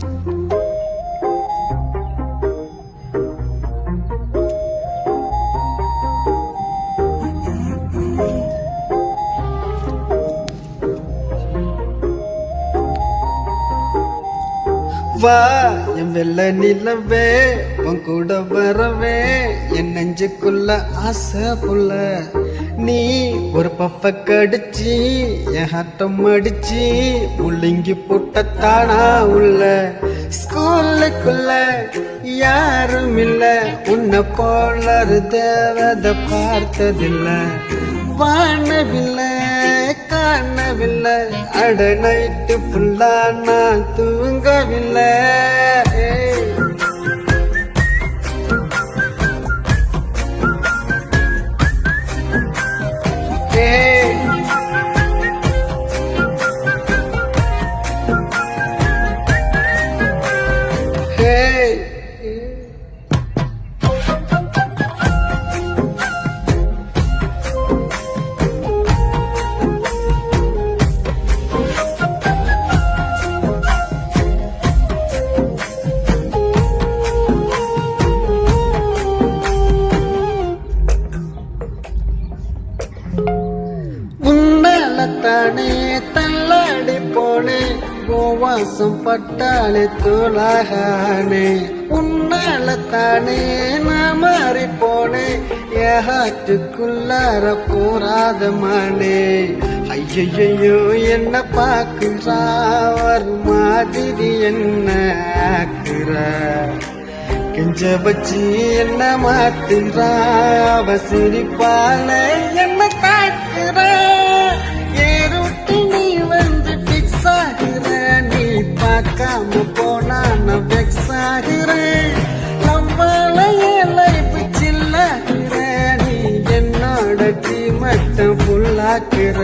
வா என் வெள்ள நிலவே உன் கூட வரவே என் நெஞ்சுக்குள்ள ஆசை புள்ள நீ ஒரு பப்ப கடிச்சு என் ஹட்டம் அடிச்சு முள்ளிங்கி புட்ட தானா உள்ள ஸ்கூலுக்குள்ள யாரும் இல்ல உன்னை போல தேவதை பார்த்ததில்ல வானவில்லை காணவில்லை அட நைட்டு ஃபுல்லா நான் தூங்கவில்லை தானே தள்ளாடி போனே கோவாசம் பட்டாளே தோலாகானே உன்னால தானே நான் மாறி போனே ஏகாட்டுக்குள்ளார போராதமானே ஐயையோ என்ன பாக்குறா ஒரு மாதிரி என்ன ஆக்குற கெஞ்ச வச்சு என்ன மாத்துறா அவ சிரிப்பால என்ன தாக்குற பார்க்காம போனா நான் வெக்ஸ் ஆகிறேன் நம்மள லைஃப் சில்லாகிறேன் நீ என்னோட டீ மட்டும் ஃபுல்லாக்குற